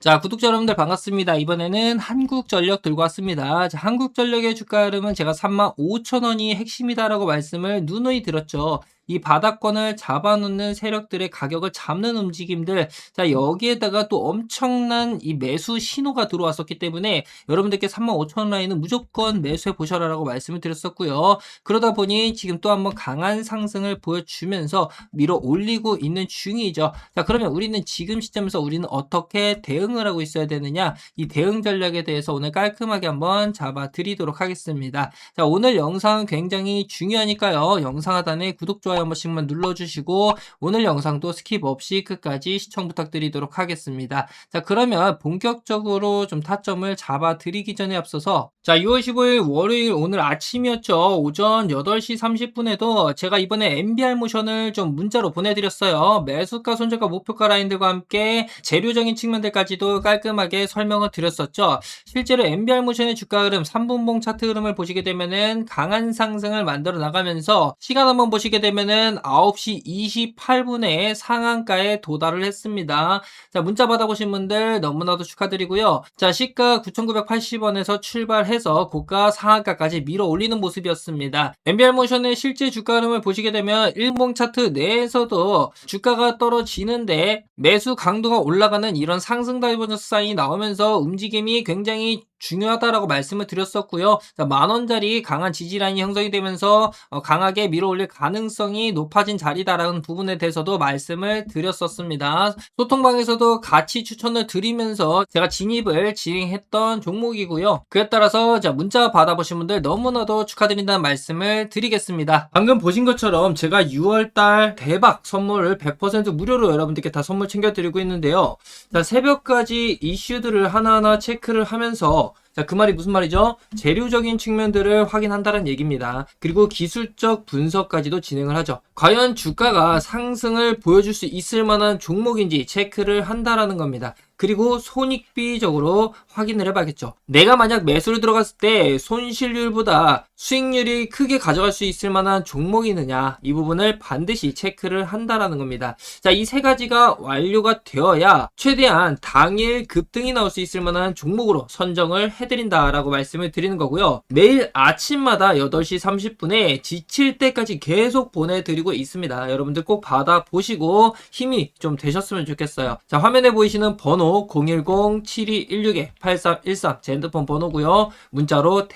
자, 구독자 여러분들 반갑습니다. 이번에는 한국전력 들고 왔습니다. 자, 한국전력의 주가 흐름은 제가 35,000원이 핵심이다라고 말씀을 누누이 드렸죠. 이 바닥권을 잡아놓는 세력들의 가격을 잡는 움직임들, 자, 여기에다가 또 엄청난 이 매수 신호가 들어왔었기 때문에 여러분들께 35,000원 라인은 무조건 매수해 보셔라라고 말씀을 드렸었고요. 그러다 보니 지금 또 한번 강한 상승을 보여주면서 밀어 올리고 있는 중이죠. 자, 그러면 우리는 지금 시점에서 우리는 어떻게 대응을 하고 있어야 되느냐, 이 대응 전략에 대해서 오늘 깔끔하게 한번 잡아 드리도록 하겠습니다. 자, 오늘 영상은 굉장히 중요하니까요. 영상 하단에 구독, 좋아요 한 번씩만 눌러주시고 오늘 영상도 스킵 없이 끝까지 시청 부탁드리도록 하겠습니다. 자, 그러면 본격적으로 좀 타점을 잡아 드리기 전에 앞서서, 자, 6월 15일 월요일 오늘 아침이었죠. 오전 8시 30분에도 제가 이번에 MBR 모션을 좀 문자로 보내드렸어요. 매수가, 손절가, 목표가 라인들과 함께 재료적인 측면들까지도 깔끔하게 설명을 드렸었죠. 실제로 MBR 모션의 주가 흐름, 3분봉 차트 흐름을 보시게 되면은 강한 상승을 만들어 나가면서 시간 한번 보시게 되면은 9시 28분에 상한가에 도달을 했습니다. 자, 문자 받아보신 분들 너무나도 축하드리고요. 자, 시가 9,980원에서 출발해서 고가 상한가까지 밀어 올리는 모습이었습니다. MBR 모션의 실제 주가 흐름을 보시게 되면 일봉 차트 내에서도 주가가 떨어지는데 매수 강도가 올라가는 이런 상승 다이버전스 사인이 나오면서 움직임이 굉장히 중요하다라고 말씀을 드렸었고요. 자, 만원짜리 강한 지지라인이 형성이 되면서 강하게 밀어올릴 가능성이 높아진 자리다라는 부분에 대해서도 말씀을 드렸었습니다. 소통방에서도 같이 추천을 드리면서 제가 진입을 진행했던 종목이고요. 그에 따라서 자, 문자 받아보신 분들 너무나도 축하드린다는 말씀을 드리겠습니다. 방금 보신 것처럼 제가 6월달 대박 선물을 100% 무료로 여러분들께 다 선물 챙겨드리고 있는데요. 자, 새벽까지 이슈들을 하나하나 체크를 하면서, 자, 그 말이 무슨 말이죠? 재료적인 측면들을 확인한다는 얘기입니다. 그리고 기술적 분석까지도 진행을 하죠. 과연 주가가 상승을 보여줄 수 있을 만한 종목인지 체크를 한다라는 겁니다. 그리고 손익비적으로 확인을 해봐야겠죠. 내가 만약 매수를 들어갔을 때 손실률보다 수익률이 크게 가져갈 수 있을 만한 종목이 있느냐, 이 부분을 반드시 체크를 한다라는 겁니다. 자, 이 세 가지가 완료가 되어야 최대한 당일 급등이 나올 수 있을 만한 종목으로 선정을 해드린다라고 말씀을 드리는 거고요. 매일 아침마다 8시 30분에 지칠 때까지 계속 보내드리고 있습니다. 여러분들 꼭 받아보시고 힘이 좀 되셨으면 좋겠어요. 자, 화면에 보이시는 번호 010-7216-8313 제 핸드폰 번호고요. 문자로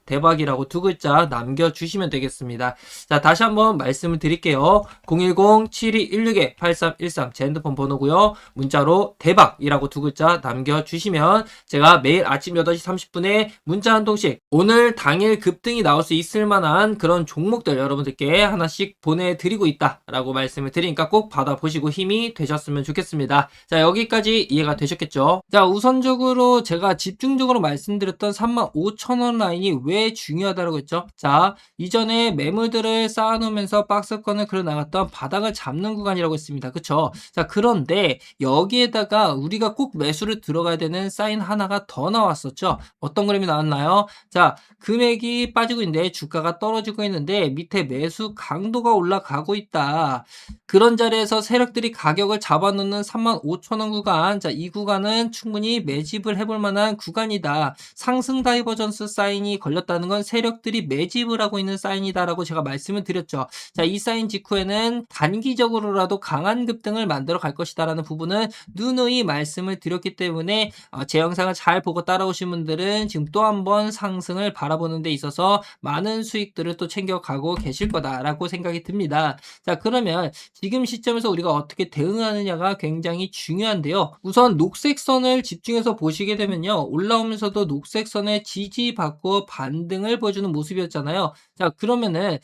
대박이라고 두 글자 남겨주시면 되겠습니다. 자, 다시 한번 말씀을 드릴게요. 010-7216-8313 제 핸드폰 번호고요. 문자로 대박이라고 두 글자 남겨주시면 제가 매일 아침 8시 30분에 문자 한 통씩 오늘 당일 급등이 나올 수 있을 만한 그런 종목들 여러분들께 하나씩 보내드리고 있다라고 말씀을 드리니까 꼭 받아보시고 힘이 되셨으면 좋겠습니다. 자, 여기까지 이해가 되셨겠죠? 자, 우선적으로 제가 집중적으로 말씀드렸던 35,000원 라인이 왜 중요하다고 했죠? 자, 이전에 매물들을 쌓아놓으면서 박스권을 그려나갔던 바닥을 잡는 구간이라고 했습니다. 그쵸? 자, 그런데 여기에다가 우리가 꼭 매수를 들어가야 되는 사인 하나가 더 나왔었죠? 어떤 그림이 나왔나요? 자, 금액이 빠지고 있는데 주가가 떨어지고 있는데 밑에 매수 강도가 올라가고 있다. 그런 자리에서 세력들이 가격을 잡아놓는 35,000원 구간, 자, 이 구간은 충분히 매집을 해볼 만한 구간이다. 상승 다이버전스 사인이 걸렸다는 건 세력들이 매집을 하고 있는 사인이다라고 제가 말씀을 드렸죠. 자, 이 사인 직후에는 단기적으로라도 강한 급등을 만들어 갈 것이다라는 부분은 누누이 말씀을 드렸기 때문에 제 영상을 잘 보고 따라오신 분들은 지금 또 한 번 상승을 바라보는 데 있어서 많은 수익들을 또 챙겨가고 계실 거다라고 생각이 듭니다. 자, 그러면 지금 시점에서 우리가 어떻게 대응하느냐가 굉장히 중요한데요. 우선 녹색선을 집중해서 보시게 되면요. 올라오면서도 녹색선에 지지받고 반등을 보여주는 모습이었잖아요. 자, 그러면은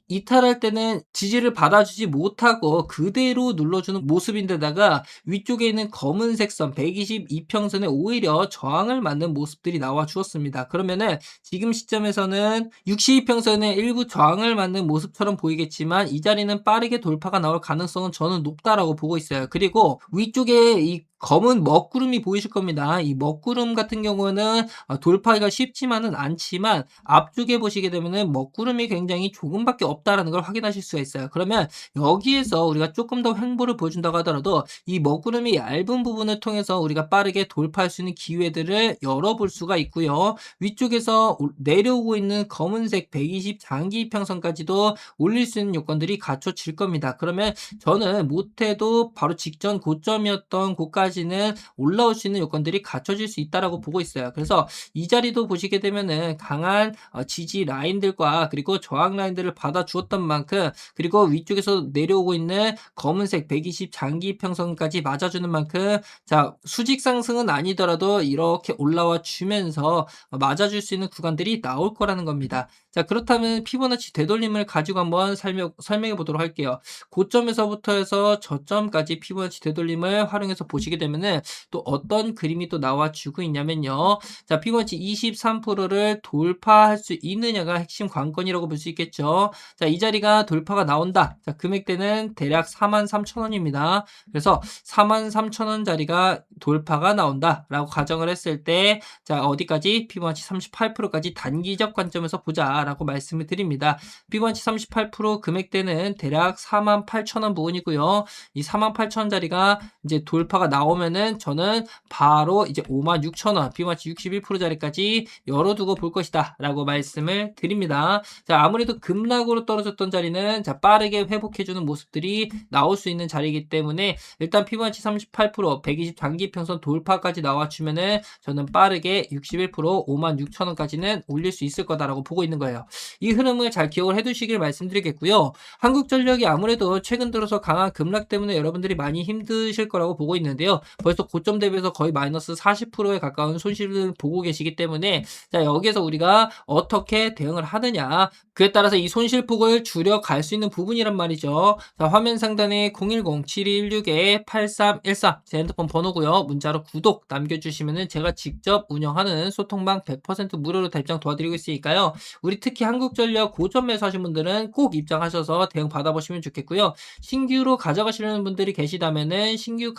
이탈할 때는 지지를 받아주지 못하고 그대로 눌러주는 모습인데다가 위쪽에 있는 검은색 선 122평선에 오히려 저항을 맞는 모습들이 나와 주었습니다. 그러면은 지금 시점에서는 62평선에 일부 저항을 맞는 모습처럼 보이겠지만 이 자리는 빠르게 돌파가 나올 가능성은 저는 높다라고 보고 있어요. 그리고 위쪽에 이 검은 먹구름이 보이실 겁니다. 이 먹구름 같은 경우는 돌파하기가 쉽지만은 않지만 앞쪽에 보시게 되면은 먹구름 먹구름이 굉장히 조금밖에 없다라는 걸 확인하실 수가 있어요. 그러면 여기에서 우리가 조금 더 횡보를 보여준다고 하더라도 이 먹구름이 얇은 부분을 통해서 우리가 빠르게 돌파할 수 있는 기회들을 열어볼 수가 있고요. 위쪽에서 내려오고 있는 검은색 120 장기 이평선까지도 올릴 수 있는 요건들이 갖춰질 겁니다. 그러면 저는 못해도 바로 직전 고점이었던 곳까지는 올라올 수 있는 요건들이 갖춰질 수 있다라고 보고 있어요. 그래서 이 자리도 보시게 되면은 강한 지지 라인들과 그리고 저항 라인들을 받아 주었던 만큼, 그리고 위쪽에서 내려오고 있는 검은색 120 장기 이평선까지 맞아주는 만큼, 자, 수직 상승은 아니더라도 이렇게 올라와 주면서 맞아줄 수 있는 구간들이 나올 거라는 겁니다. 자, 그렇다면 피보나치 되돌림을 가지고 한번 설명해 보도록 할게요. 고점에서부터 해서 저점까지 피보나치 되돌림을 활용해서 보시게 되면은 또 어떤 그림이 또 나와주고 있냐면요. 자, 피보나치 23%를 돌파할 수 있느냐가 핵심 관건이라고 볼 수 있겠죠. 자, 이 자리가 돌파가 나온다. 자, 금액대는 대략 43,000원입니다. 그래서 43,000원 자리가 돌파가 나온다라고 가정을 했을 때, 자, 어디까지? 피보나치 38%까지 단기적 관점에서 보자라고 말씀을 드립니다. 피보나치 38% 금액대는 대략 48,000원 부분이고요. 이 48,000원 자리가 이제 돌파가 나오면은 저는 바로 이제 56,000원, 피보나치 61% 자리까지 열어두고 볼 것이다 라고 말씀을 드립니다. 자, 아무래도 급락으로 떨어졌던 자리는 자, 빠르게 회복해주는 모습들이 나올 수 있는 자리이기 때문에 일단 피보나치 38%, 120 장기평선 돌파까지 나와주면은 저는 빠르게 61%, 56,000원까지는 올릴 수 있을 거다라고 보고 있는 거예요. 이 흐름을 잘 기억을 해두시길 말씀드리겠고요. 한국전력이 아무래도 최근 들어서 강한 급락 때문에 여러분들이 많이 힘드실 거라고 보고 있는데요. 벌써 고점 대비해서 거의 마이너스 40%에 가까운 손실을 보고 계시기 때문에, 자, 여기에서 우리가 어떻게 대응을 하느냐, 그에 따라서 이 손실폭을 줄여갈 수 있는 부분이란 말이죠. 자, 화면 상단에 010-7216-8313 제 핸드폰 번호고요. 문자로 구독 남겨주시면은 제가 직접 운영하는 소통방 100% 무료로 대입장 도와드리고 있으니까요. 우리 특히 한국전력 고점 매수하신 분들은 꼭 입장하셔서 대응 받아보시면 좋겠고요. 신규로 가져가시려는 분들이 계시다면은 신규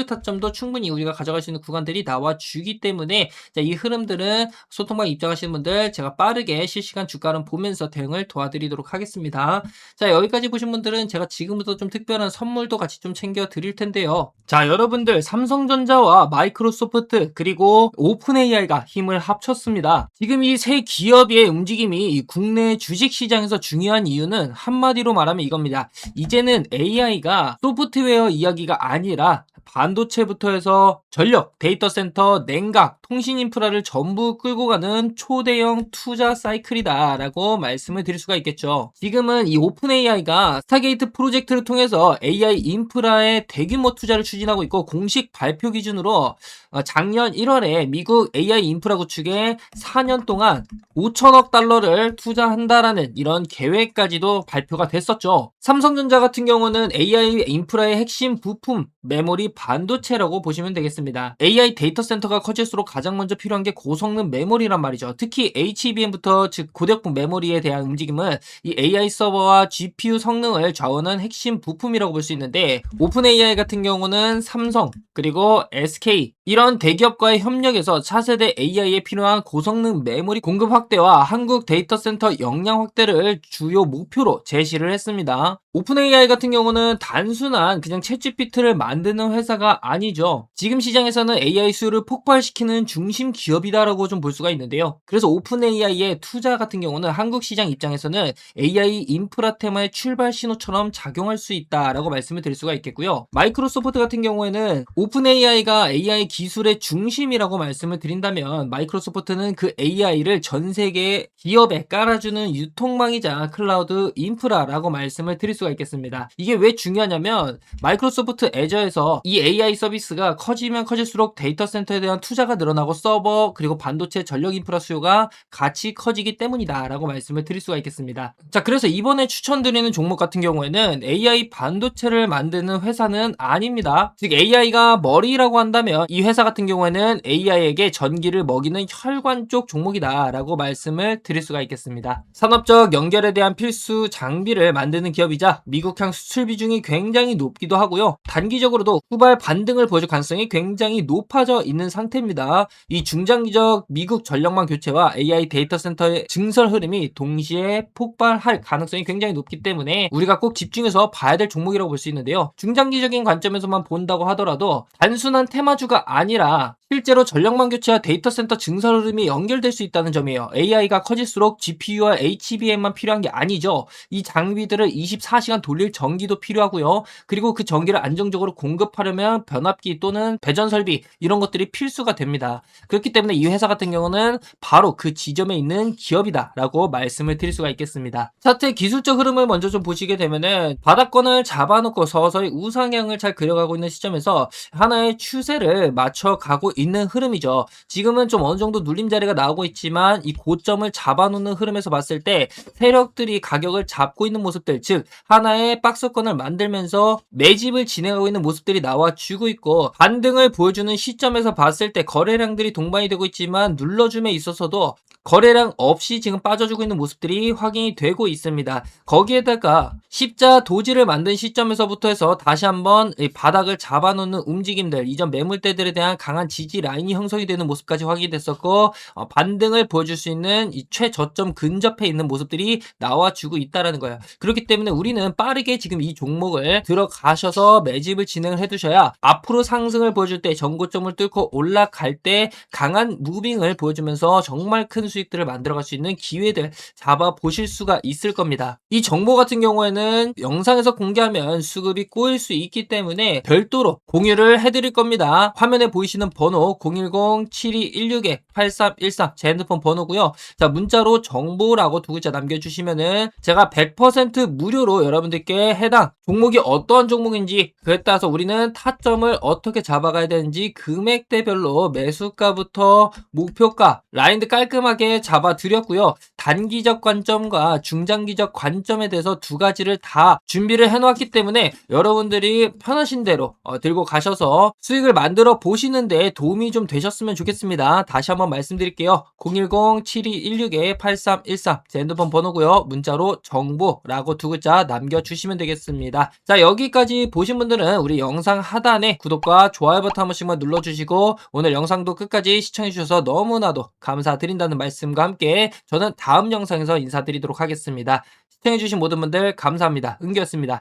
타점도 충분히 우리가 가져갈 수 있는 구간들이 나와주기 때문에, 자, 이 흐름들은 소통방 입장하시는 분들 제가 빠르게 실시간 주가 흐름 보면서 대응을 도와드리도록 하겠습니다. 자, 여기까지 보신 분들은 제가 지금부터 좀 특별한 선물도 같이 좀 챙겨 드릴 텐데요. 자, 여러분들, 삼성전자와 마이크로소프트 그리고 오픈 AI가 힘을 합쳤습니다. 지금 이 세 기업의 움직임이 이 국내 주식시장에서 중요한 이유는 한마디로 말하면 이겁니다. 이제는 AI가 소프트웨어 이야기가 아니라 반도체부터 해서 전력, 데이터 센터, 냉각, 통신 인프라를 전부 끌고 가는 초대형 투자 사이클이다 라고 말씀을 드릴 수가 있겠죠. 지금은 이 오픈 AI가 스타게이트 프로젝트를 통해서 AI 인프라에 대규모 투자를 추진하고 있고, 공식 발표 기준으로 작년 1월에 미국 AI 인프라 구축에 4년 동안 5천억 달러를 투자한다라는 이런 계획까지도 발표가 됐었죠. 삼성전자 같은 경우는 AI 인프라의 핵심 부품, 메모리 반도체라고 보시면 되겠습니다. AI 데이터 센터가 커질수록 가장 먼저 필요한 게 고성능 메모리란 말이죠. 특히 HBM부터 즉 고대역폭 메모리에 대한 움직임은 이 AI 서버와 GPU 성능을 좌우하는 핵심 부품이라고 볼 수 있는데, 오픈 AI 같은 경우는 삼성 그리고 SK 이런 대기업과의 협력에서 차세대 AI에 필요한 고성능 메모리 공급 확대와 한국 데이터 센터 역량 확대를 주요 목표로 제시를 했습니다. 오픈 AI 같은 경우는 단순한 그냥 챗GPT를 만드는 회사가 아니죠. 지금 시장에서는 AI 수요를 폭발시키는 중심 기업이다라고 좀 볼 수가 있는데요. 그래서 오픈 AI의 투자 같은 경우는 한국 시장 입장에서는 AI 인프라 테마의 출발 신호처럼 작용할 수 있다라고 말씀을 드릴 수가 있겠고요. 마이크로소프트 같은 경우에는 오픈 AI가 AI 기술의 중심이라고 말씀을 드린다면, 마이크로소프트는 그 AI를 전 세계 기업에 깔아주는 유통망이자 클라우드 인프라라고 말씀을 드릴 수가 있겠습니다. 이게 왜 중요하냐면, 마이크로소프트 애저에서 이 AI 서비스가 커지면 커질수록 데이터 센터에 대한 투자가 늘어나고 서버 그리고 반도체 전력 인프라 수요가 같이 커지기 때문이다 라고 말씀을 드릴 수가 있겠습니다. 자, 그래서 이번에 추천드리는 종목 같은 경우에는 AI 반도체를 만드는 회사는 아닙니다. 즉 AI가 머리라고 한다면 이 회사 같은 경우에는 AI에게 전기를 먹이는 혈관 쪽 종목이다 라고 말씀을 드릴 수가 있겠습니다. 산업적 연결에 대한 필수 장비를 만드는 기업이자 미국향 수출 비중이 굉장히 높기도 하고요. 단기적으로 추가적으로도 후발 반등을 보여줄 가능성이 굉장히 높아져 있는 상태입니다. 이 중장기적 미국 전력망 교체와 AI 데이터 센터의 증설 흐름이 동시에 폭발할 가능성이 굉장히 높기 때문에 우리가 꼭 집중해서 봐야 될 종목이라고 볼 수 있는데요. 중장기적인 관점에서만 본다고 하더라도 단순한 테마주가 아니라 실제로 전력망 교체와 데이터 센터 증설 흐름이 연결될 수 있다는 점이에요. AI가 커질수록 GPU와 HBM만 필요한 게 아니죠. 이 장비들을 24시간 돌릴 전기도 필요하고요. 그리고 그 전기를 안정적으로 공급하려면 변압기 또는 배전 설비 이런 것들이 필수가 됩니다. 그렇기 때문에 이 회사 같은 경우는 바로 그 지점에 있는 기업이다라고 말씀을 드릴 수가 있겠습니다. 차트의 기술적 흐름을 먼저 좀 보시게 되면은 바닥권을 잡아놓고 서서히 우상향을 잘 그려가고 있는 시점에서 하나의 추세를 맞춰가고 있는 흐름이죠. 지금은 좀 어느 정도 눌림자리가 나오고 있지만 이 고점을 잡아놓는 흐름에서 봤을 때 세력들이 가격을 잡고 있는 모습들, 즉 하나의 박스권을 만들면서 매집을 진행하고 있는 모습들이 나와주고 있고, 반등을 보여주는 시점에서 봤을 때 거래량들이 동반이 되고 있지만 눌러줌에 있어서도 거래량 없이 지금 빠져주고 있는 모습들이 확인이 되고 있습니다. 거기에다가 십자 도지를 만든 시점에서부터 해서 다시 한번 이 바닥을 잡아놓는 움직임들, 이전 매물대들에 대한 강한 지지 라인이 형성이 되는 모습까지 확인이 됐었고, 반등을 보여줄 수 있는 이 최저점 근접해 있는 모습들이 나와주고 있다라는 거예요. 그렇기 때문에 우리는 빠르게 지금 이 종목을 들어가셔서 매집을 진행을 해두셔야 앞으로 상승을 보여줄 때, 전고점을 뚫고 올라갈 때 강한 무빙을 보여주면서 정말 큰 수익들을 만들어갈 수 있는 기회들 잡아보실 수가 있을 겁니다. 이 정보 같은 경우에는 영상에서 공개하면 수급이 꼬일 수 있기 때문에 별도로 공유를 해드릴 겁니다. 화면에 보이시는 번호 010-7216-8313 제 핸드폰 번호고요. 자, 문자로 정보라고 두 글자 남겨주시면은 제가 100% 무료로 여러분들께 해당 종목이 어떠한 종목인지, 그에 따라서 우리는 타점을 어떻게 잡아가야 되는지 금액대별로 매수가부터 목표가 라인들 깔끔하게 잡아드렸고요. 단기적 관점과 중장기적 관점에 대해서 두 가지를 다 준비를 해놓았기 때문에 여러분들이 편하신 대로 들고 가셔서 수익을 만들어 보시는데 도움이 좀 되셨으면 좋겠습니다. 다시 한번 말씀드릴게요. 010-7216-8313 제 핸드폰 번호고요. 문자로 정보라고 두 글자 남겨주시면 되겠습니다. 자, 여기까지 보신 분들은 우리 영상 하단에 구독과 좋아요 버튼 한 번씩만 눌러주시고, 오늘 영상도 끝까지 시청해주셔서 너무나도 감사드린다는 말씀과 함께 저는 다음 영상에서 인사드리도록 하겠습니다. 시청해주신 모든 분들 감사합니다. 은규였습니다.